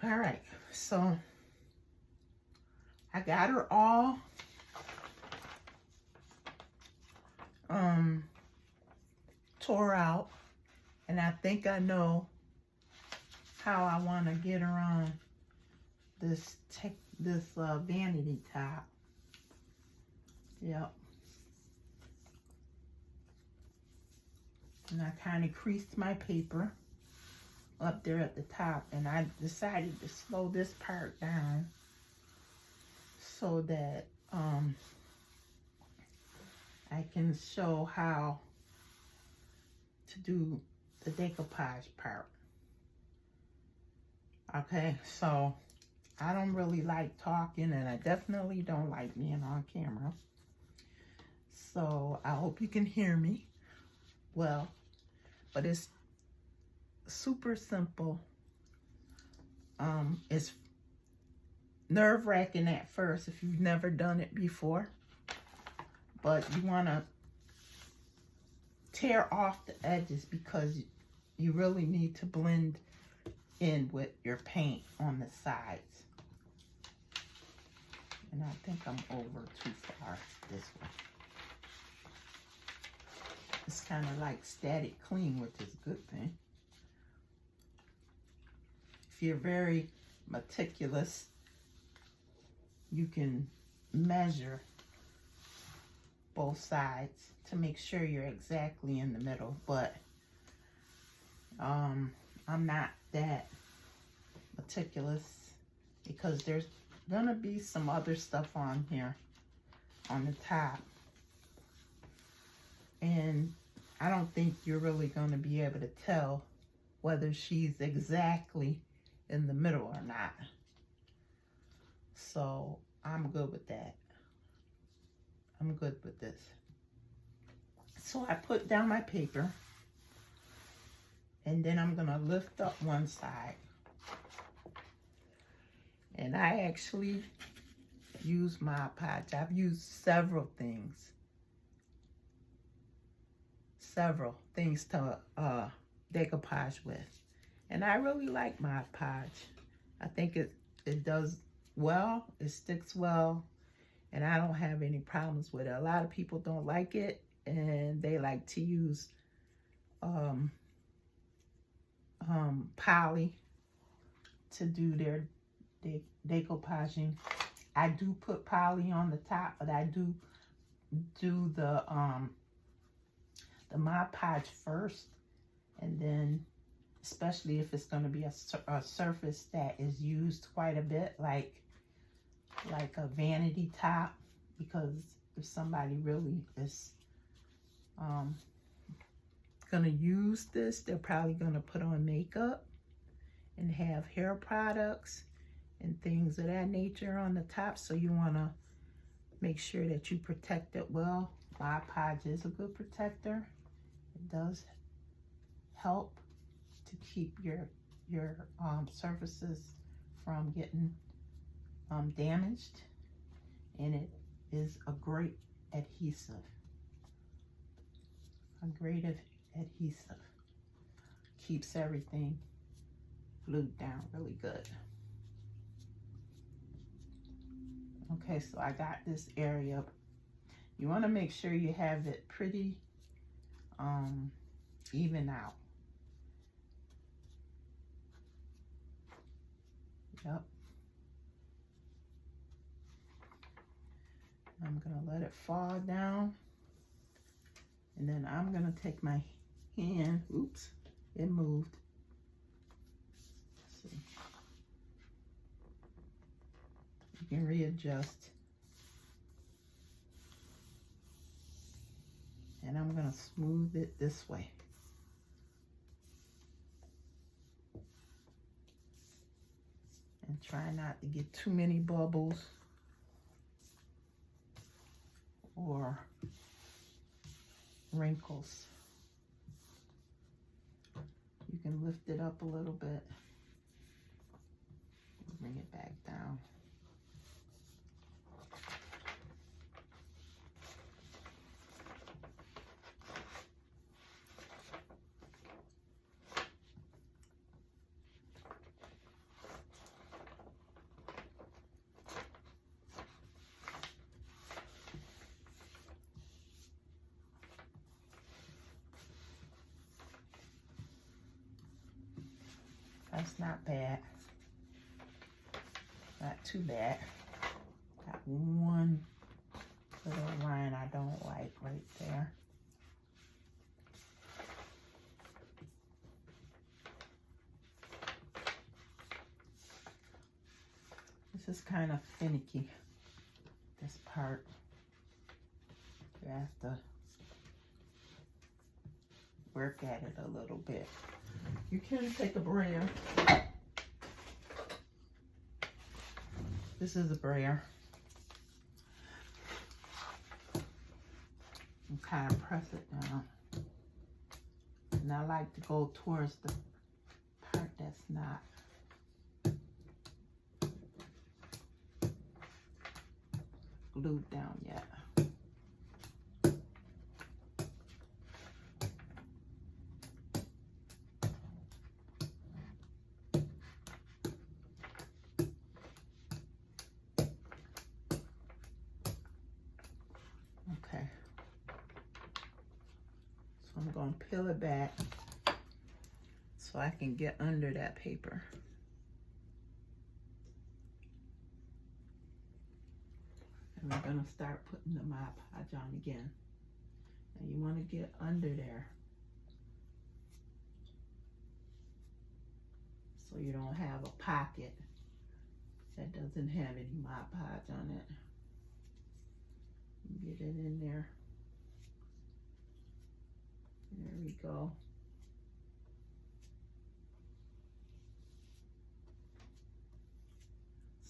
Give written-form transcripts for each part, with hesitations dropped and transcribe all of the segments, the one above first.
All right, so I got her all tore out, and I think I know how I want to get her on this vanity top. Yep. And I kind of creased my paper up there at the top, and I decided to slow this part down so that I can show how to do the decoupage part. Okay, so I don't really like talking, and I definitely don't like being on camera. So I hope you can hear me well, but it's super simple. It's nerve-wracking at first if you've never done it before, but you want to tear off the edges because you really need to blend in with your paint on the sides. And I think I'm over too far this way. It's kind of like static clean, which is a good thing. If you're very meticulous, you can measure both sides to make sure you're exactly in the middle, but I'm not that meticulous because there's gonna be some other stuff on here on the top, and I don't think you're really gonna be able to tell whether she's exactly in the middle or not. So I'm good with that. I'm good with this. So I put down my paper, and then I'm gonna lift up one side. And I actually use Mod Podge. I've used several things to decoupage with. And I really like Mod Podge. I think it does well, it sticks well, and I don't have any problems with it. A lot of people don't like it, and they like to use poly to do their decoupaging. I do put poly on the top, but I do the Mod Podge first, and then especially if it's going to be a surface that is used quite a bit, like a vanity top, because if somebody really is going to use this, they're probably going to put on makeup and have hair products and things of that nature on the top, so you want to make sure that you protect it well. Mod Podge is a good protector. It does help to keep your surfaces from getting damaged, and it is a great adhesive. Adhesive. Keeps everything glued down really good. Okay, so I got this area. You want to make sure you have it pretty even out. Yep. I'm gonna let it fall down, and then I'm gonna take my hand, oops, it moved. Let's see. You can readjust. And I'm gonna smooth it this way. And try not to get too many bubbles or wrinkles. You can lift it up a little bit. Bring it back down. That's not bad. Not too bad. Got one little line I don't like right there. This is kind of finicky, this part. You have to work at it a little bit. You can take a brayer. This is a brayer. And kind of press it down. And I like to go towards the part that's not glued down yet. Okay. So I'm going to peel it back so I can get under that paper. And we're going to start putting the Mod Podge on again. And you want to get under there so you don't have a pocket that doesn't have any Mod Podge on it. Get it in there. There we go.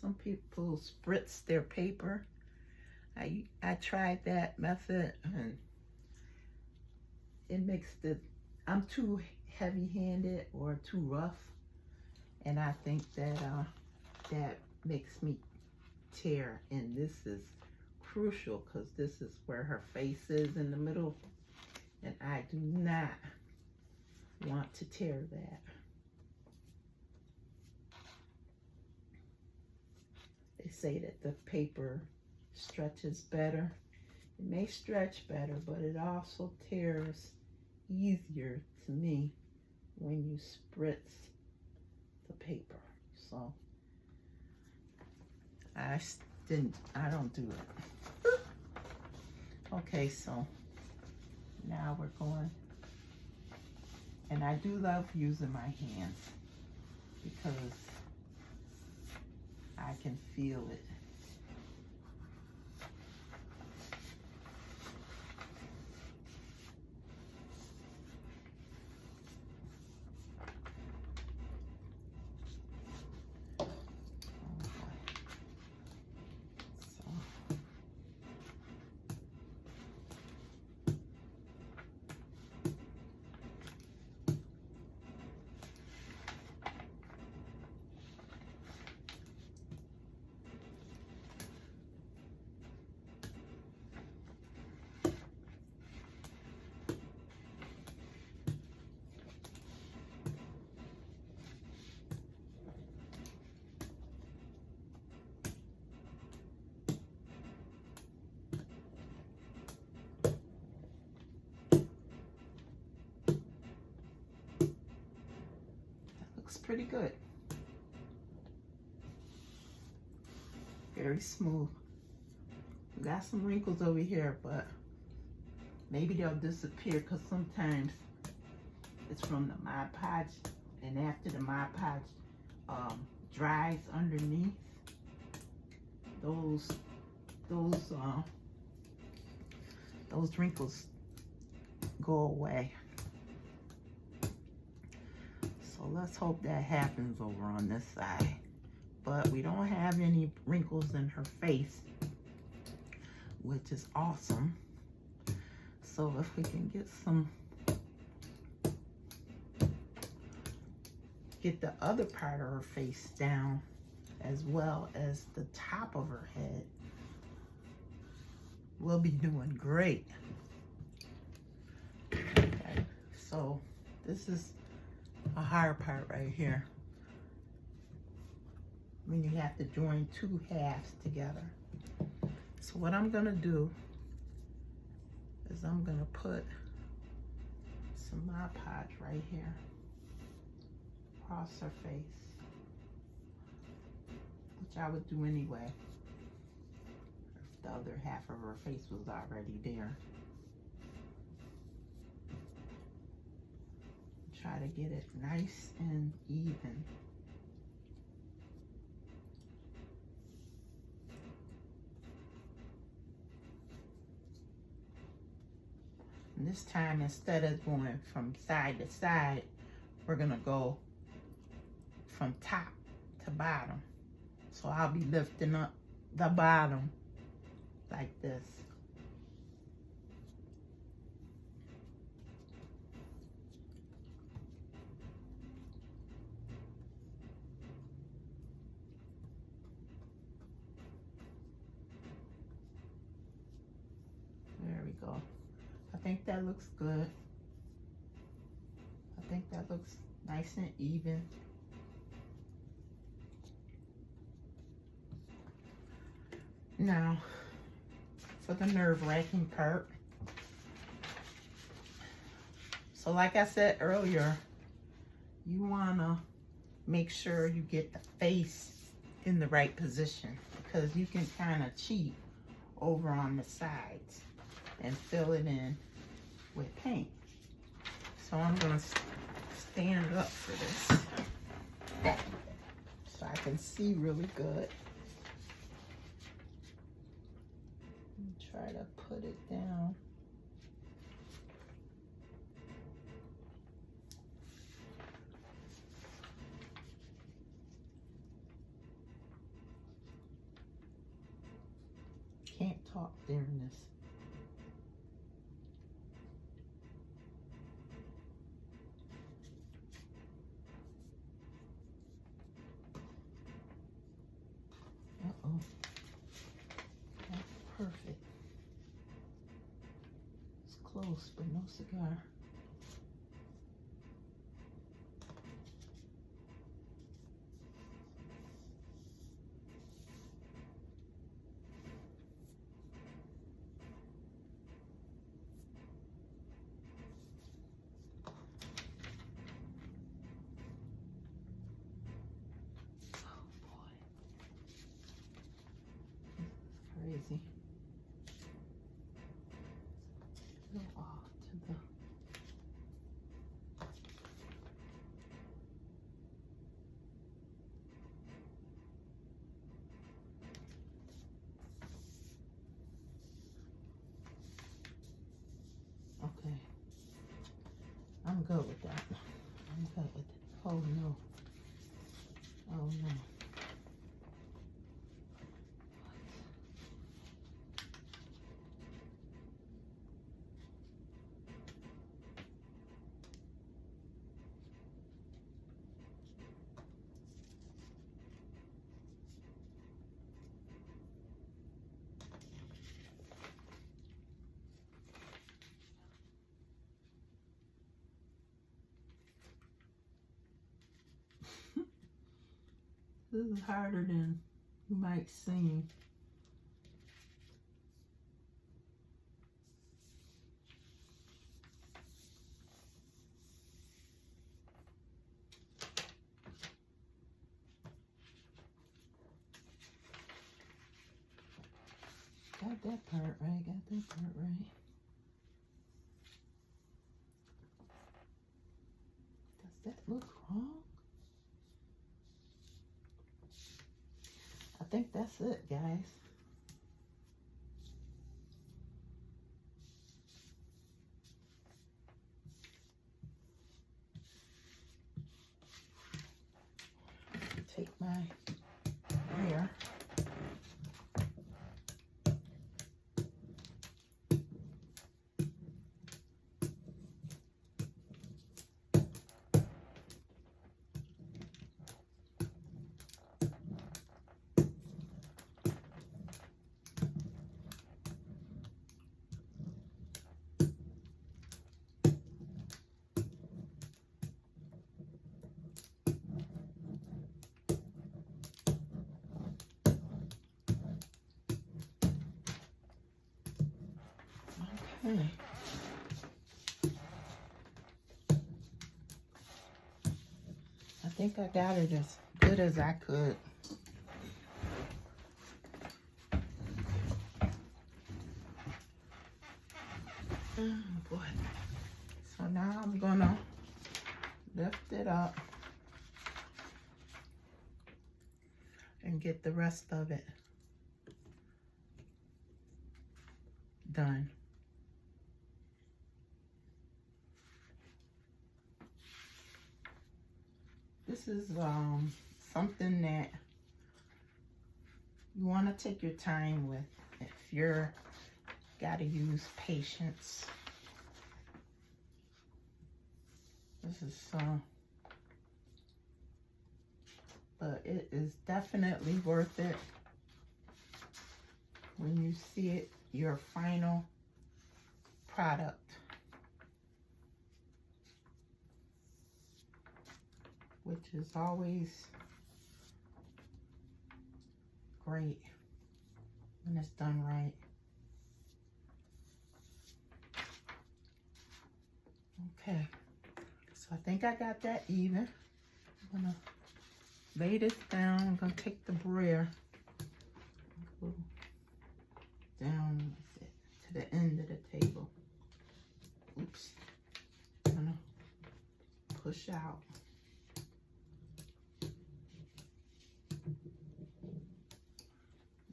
Some people spritz their paper. I tried that method and it makes I'm too heavy-handed or too rough, and I think that that makes me tear. And this is crucial because this is where her face is in the middle, and I do not want to tear that. They say that the paper stretches better. It may stretch better, but it also tears easier to me when you spritz the paper. So I don't do it. Okay, so now we're going, and I do love using my hands because I can feel it. Pretty good. Very smooth. We got some wrinkles over here, but maybe they'll disappear because sometimes it's from the Mod Podge, and after the Mod Podge dries underneath, those wrinkles go away. So let's hope that happens over on this side. But we don't have any wrinkles in her face, which is awesome. So if we can get the other part of her face down as well as the top of her head, we'll be doing great. Okay, so this is a hard part right here, when you have to join two halves together. So what I'm gonna do is I'm gonna put some Mod Podge right here, across her face, which I would do anyway. If the other half of her face was already there. Try to get it nice and even. And this time, instead of going from side to side, we're gonna go from top to bottom. So I'll be lifting up the bottom like this. There we go. I think that looks good. I think that looks nice and even. Now, for the nerve-wracking part. So like I said earlier, you wanna make sure you get the face in the right position, because you can kind of cheat over on the sides and fill it in with paint. So I'm gonna stand up for this so I can see really good. And try to put it down. Can't talk during this. Uh-oh. That's perfect. It's close, but no cigar. Crazy. Go off to the okay. I'm good with that. I'm good with it. Oh no. Oh no. This is harder than you might seem. Got that part right, got that part right. Does that look wrong? I think that's it, guys. Take my hair. Okay. I think I got it as good as I could. Oh boy. So now I'm gonna lift it up and get the rest of it done. This is something that you want to take your time with if you're gotta use patience. This is but it is definitely worth it when you see it, your final product. Which is always great when it's done right. Okay, so I think I got that even. I'm gonna lay this down. I'm gonna take the brayer down to the end of the table. Oops. I'm gonna push out.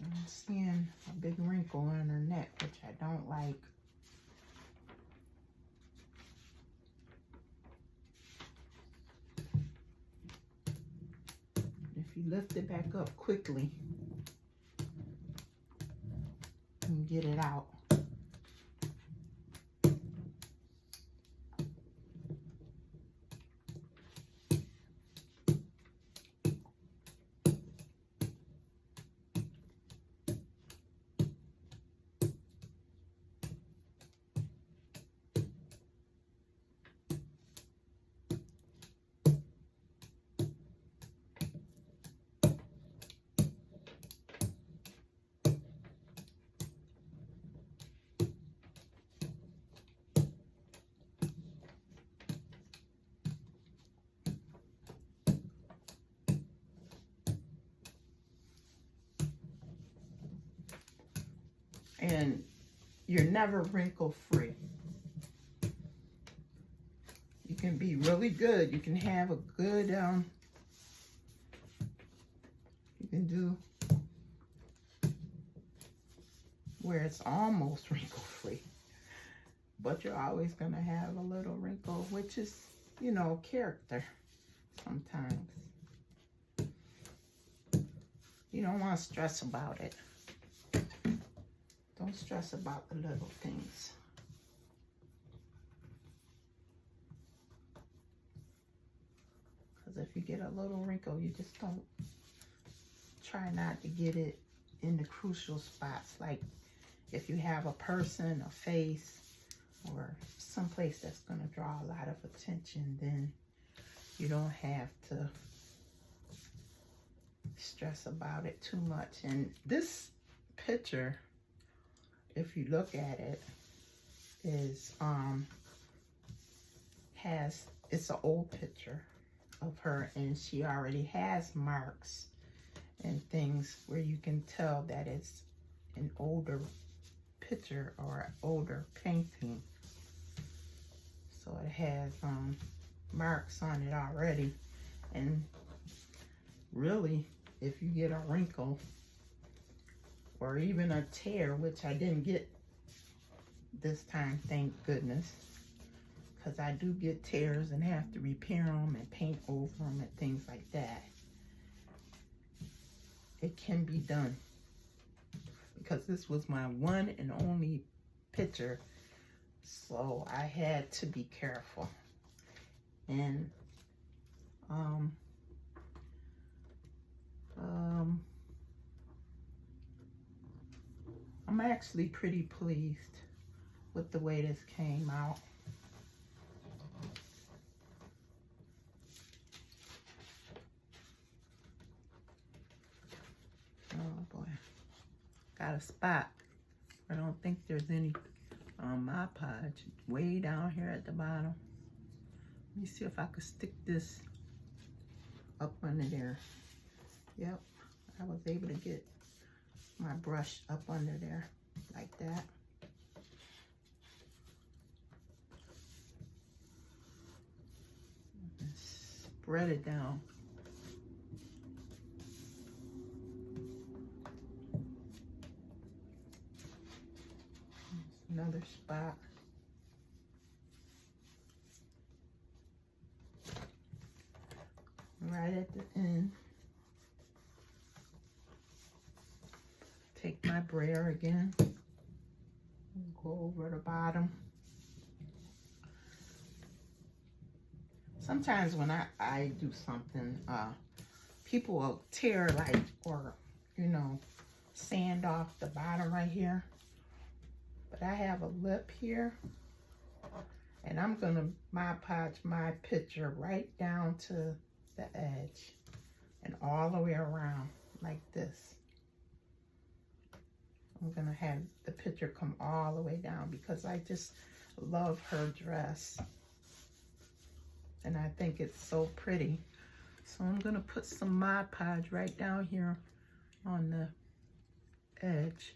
I'm seeing a big wrinkle in her neck, which I don't like. If you lift it back up quickly, you can get it out. And you're never wrinkle free. You can be really good. You can have a good, you can do where it's almost wrinkle free. But you're always going to have a little wrinkle, which is, you know, character sometimes. You don't want to stress about it. Don't stress about the little things. Because if you get a little wrinkle, you just don't try not to get it in the crucial spots. Like if you have a person, a face, or someplace that's going to draw a lot of attention, then you don't have to stress about it too much. And this picture, if you look at it, is it's an old picture of her, and she already has marks and things where you can tell that it's an older picture or an older painting. So it has marks on it already. And really, if you get a wrinkle or even a tear, which I didn't get this time, thank goodness, because I do get tears and have to repair them and paint over them and things like that. It can be done, because this was my one and only picture, so I had to be careful. And I'm actually pretty pleased with the way this came out. Oh boy, got a spot. I don't think there's any on my Podge, way down here at the bottom. Let me see if I could stick this up under there. Yep, I was able to get my brush up under there like that. And spread it down. Another spot. Right at the end. Take my brayer again. Go over the bottom. Sometimes when I do something, people will tear like, or, you know, sand off the bottom right here. But I have a lip here. And I'm going to Mod Podge my picture right down to the edge. And all the way around like this. I'm going to have the picture come all the way down because I just love her dress. And I think it's so pretty. So I'm going to put some Mod Podge right down here on the edge.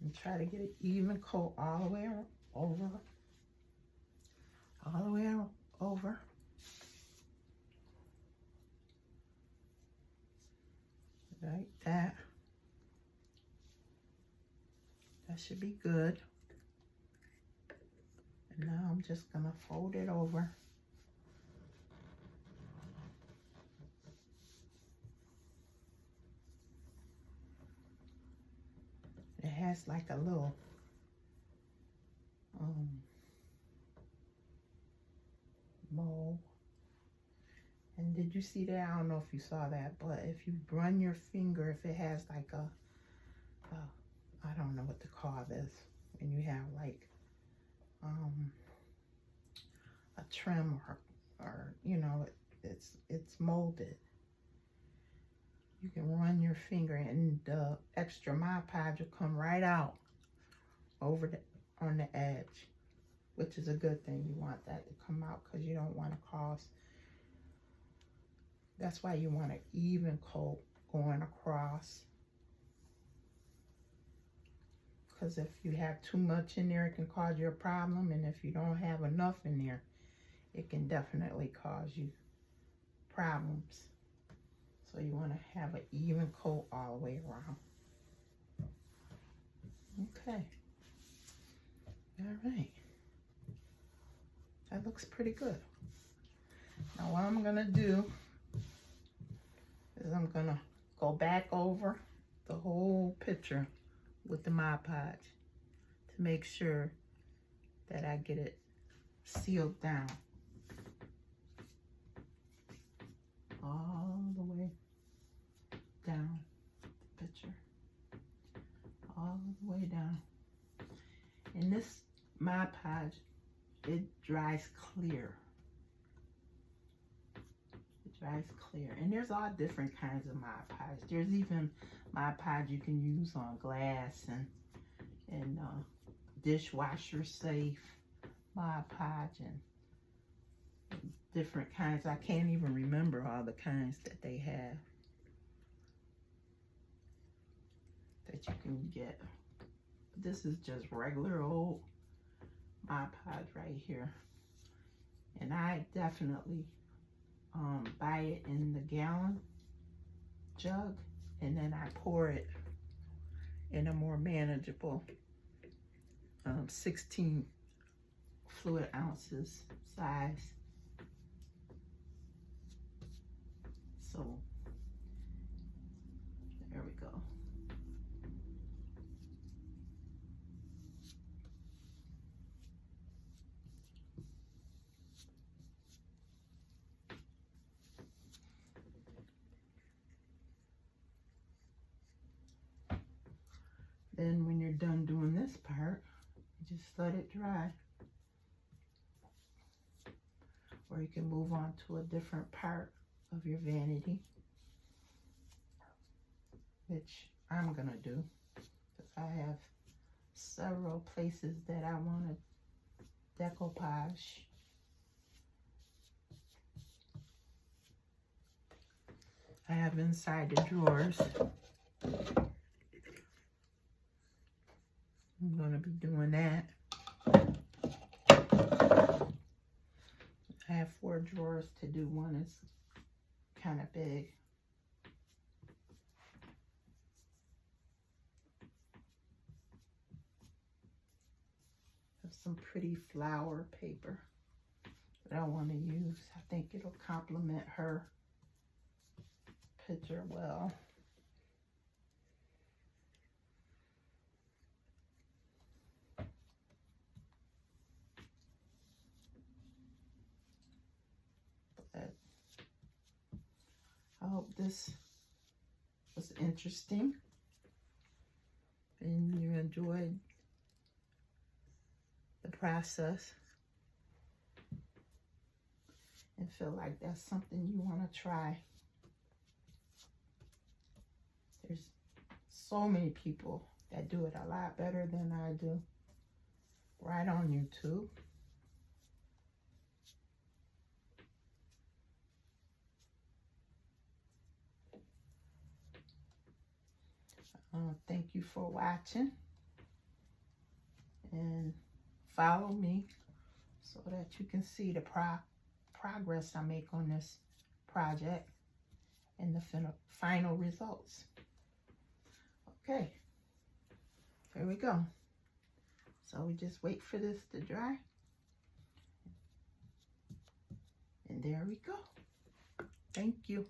And try to get an even coat all the way over. All the way over. Like that. That should be good. And now I'm just going to fold it over. It has like a little mole. And did you see that? I don't know if you saw that, but if you run your finger, if it has like a I don't know what to call this, and you have like a trim or you know, it's molded. You can run your finger and the extra Mod Podge will come right out over on the edge, which is a good thing. You want that to come out because you don't want to cause. That's why you want an even coat going across. Because if you have too much in there, it can cause you a problem. And if you don't have enough in there, it can definitely cause you problems. So you want to have an even coat all the way around. Okay. All right. That looks pretty good. Now what I'm going to do is I'm going to go back over the whole picture with the Mod Podge to make sure that I get it sealed down all the way down the picture, all the way down. And this Mod Podge, it dries clear. It dries clear. And there's all different kinds of Mod Podge. There's even Mod Podge you can use on glass and dishwasher safe Mod Podge and different kinds. I can't even remember all the kinds that they have that you can get. This is just regular old Mod Podge right here. And I definitely buy it in the gallon jug, and then I pour it in a more manageable 16 fluid ounces size. So there we go. Then when you're done doing this part, you just let it dry. Or you can move on to a different part of your vanity, which I'm gonna do because I have several places that I want to decoupage. I have inside the drawers. I'm going to be doing that. I have 4 drawers to do. One is kind of big. Have some pretty flower paper that I want to use. I think it'll complement her picture well. But I hope this was interesting and you enjoyed the process and feel like that's something you want to try. There's so many people that do it a lot better than I do right on YouTube. Thank you for watching, and follow me so that you can see the progress I make on this project and the final results. Okay, here we go. So we just wait for this to dry, and there we go. Thank you.